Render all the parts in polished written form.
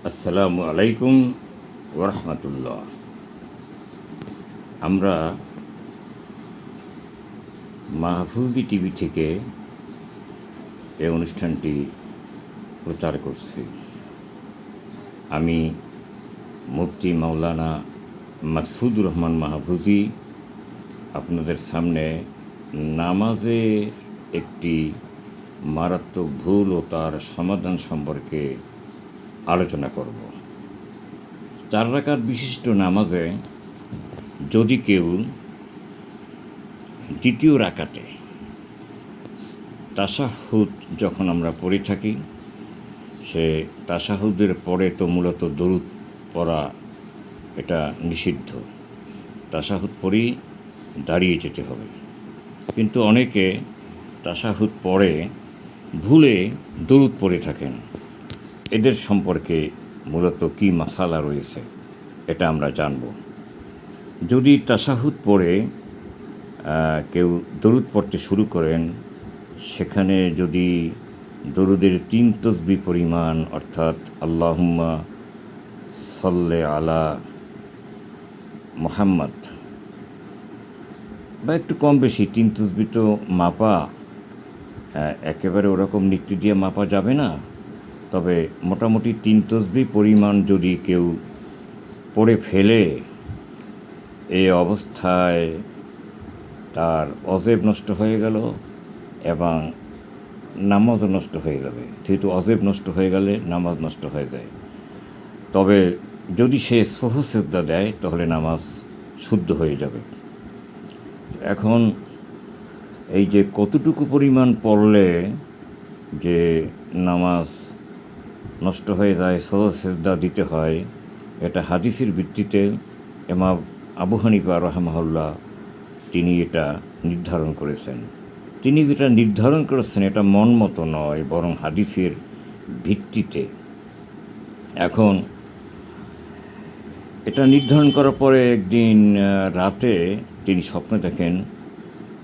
আসসালামু আলাইকুম ওরহমতুল্লাহ। আমরা মাহফুজি টিভি থেকে এই অনুষ্ঠানটি প্রচার করছি। আমি মুফতি মাওলানা মাকসুদুর রহমান মাহফুজি আপনাদের সামনে নামাজের একটি মারাত্মক ভুল ও তার সমাধান সম্পর্কে আলোচনা করব। 4 রাকাত বিশিষ্ট নামাজে যদি কেউ দ্বিতীয় রাকাতে তাশাহুদ যখন আমরা পড়ে থাকি, সে তাশাহুদের পরে তো মূলত দরুদ পড়া এটা নিষিদ্ধ। তাশাহুদ পড়েই দাঁড়িয়ে যেতে হবে। কিন্তু অনেকে তাশাহুদ পড়ে ভুলে দরুদ পড়ে থাকেন। এদের সম্পর্কে মূলত কী মাসালা রয়েছে এটা আমরা জানব। যদি তাশাহুদ পড়ে কেউ দরুদ পড়তে শুরু করেন, সেখানে যদি দরুদের 3 তসবিহ পরিমাণ, অর্থাৎ আল্লাহুম্মা সাল্লি আলা মুহাম্মদ, বা একটু কম বেশি 3 তসবিহ তো মাপা একেবারে ওরকম নীতি দিয়ে মাপা যাবে না, তবে মোটামুটি 3 তসবিহ পরিমাণ যদি কেউ পড়ে ফেলে, এই অবস্থায় তার অজেব নষ্ট হয়ে গেল এবং নামাজও নষ্ট হয়ে যাবে। যেহেতু অজেব নষ্ট হয়ে গেলে নামাজ নষ্ট হয়ে যায়। তবে যদি সে সহজ সেজদা দেয় তাহলে নামাজ শুদ্ধ হয়ে যাবে। এখন এই যে কতটুকু পরিমাণ পড়লে যে নামাজ নষ্ট হয়ে যায়, সহজ সেজদা দিতে হয়, এটা হাদিসের ভিত্তিতে ইমাম আবু হানিফা রাহমাহুল্লাহ তিনি এটা নির্ধারণ করেছেন। তিনি যেটা নির্ধারণ করেছেন এটা মন মতো নয়, বরং হাদিসের ভিত্তিতে। এখন এটা নির্ধারণ করার পরে একদিন রাতে তিনি স্বপ্নে দেখেন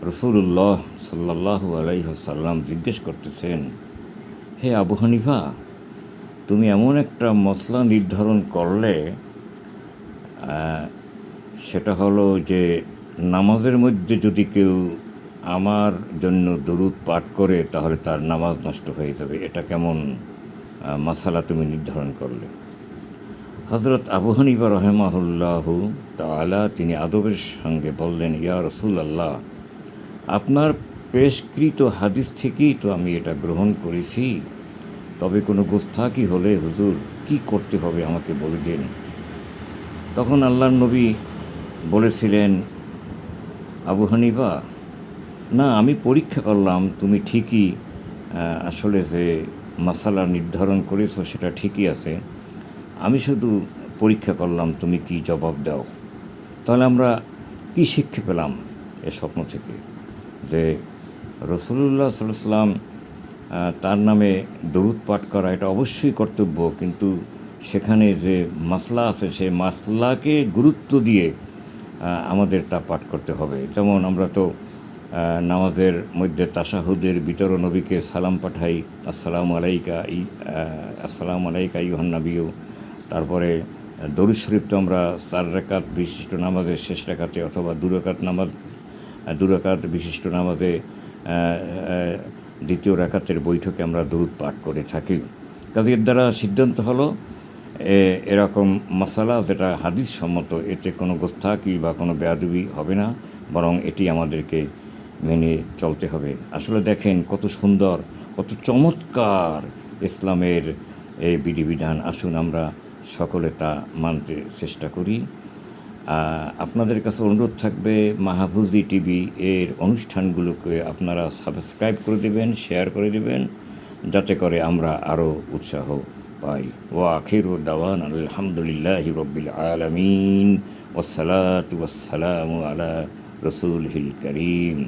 রাসূলুল্লাহ সাল্লাল্লাহু আলাইহি ওয়াসাল্লাম জিজ্ঞেস করতেছেন, হে আবু হানিফা, তুমি এমন একটা মসলা নির্ধারণ করলে, সেটা হলো যে নামাজের মধ্যে যদি কেউ আমার জন্য দরুদ পাঠ করে তাহলে তার নামাজ নষ্ট হয়ে যাবে। এটা কেমন মাসালা তুমি নির্ধারণ করলে? হযরত আবু হানিফা রাহিমাহুল্লাহু তাআলা তিনি আদবের সঙ্গে বললেন, ইয়া রাসূলুল্লাহ, আপনার পেশকৃত হাদিস থেকেই তো আমি এটা গ্রহণ করেছি। তবে কোনো গোস্তাকি হলে হুজুর কি করতে হবে আমাকে বলে দিন। তখন আল্লাহর নবী বলেছিলেন, আবু হানিফা, না, আমি পরীক্ষা করলাম, তুমি ঠিকই আসলে যে মাসালা নির্ধারণ করেছো সেটা ঠিকই আছে। আমি শুধু পরীক্ষা করলাম তুমি কি জবাব দাও। তাহলে আমরা কি শিক্ষা পেলাম এ স্বপ্ন থেকে? যে রাসূলুল্লাহ সাল্লাল্লাহু আলাইহি ওয়াসাল্লাম তার নামে দরুদ পাঠ করা এটা অবশ্যই কর্তব্য, কিন্তু সেখানে যে মাসলা আছে সেই মাসলাকে গুরুত্ব দিয়ে আমাদের তা পাঠ করতে হবে। যেমন আমরা তো নামাজের মধ্যে তাশাহুদের ভিতরে নবীকে সালাম পাঠাই, আসসালামু আলাইকা আইয়ুহান নাবিয়্যু। তারপরে দরুদ শরীফ তো আমরা 4 রাকাত বিশিষ্ট নামাজের শেষ রাকাতে অথবা 2 রাকাত বিশিষ্ট নামাজে দ্বিতীয় রাকাতের বৈঠকে আমরা দরুদ পাঠ করে থাকি। কাজে এর দ্বারা সিদ্ধান্ত হলো এরকম মাসালা যেটা হাদিস সম্মত, এতে কোনো গোস্তাকি বা কোনো বেয়াদবি হবে না, বরং এটি আমাদেরকে মেনে চলতে হবে। আসলে দেখেন কত সুন্দর, কত চমৎকার ইসলামের এই বিধিবিধান। আসুন আমরা সকলে তা মানতে চেষ্টা করি। আপনাদের কাছে অনুরোধ থাকবে মাহফুজি টিভি এর অনুষ্ঠানগুলোকে আপনারা সাবস্ক্রাইব করে দেবেন, শেয়ার করে দেবেন, যাতে করে আমরা আরও উৎসাহ পাই। ওয়া আখিরু দাওয়ানা আলহামদুলিল্লাহি রাব্বিল আলামিন ওয়াসসালাতু ওয়াসসালামু আলা রাসূলিল কারীম।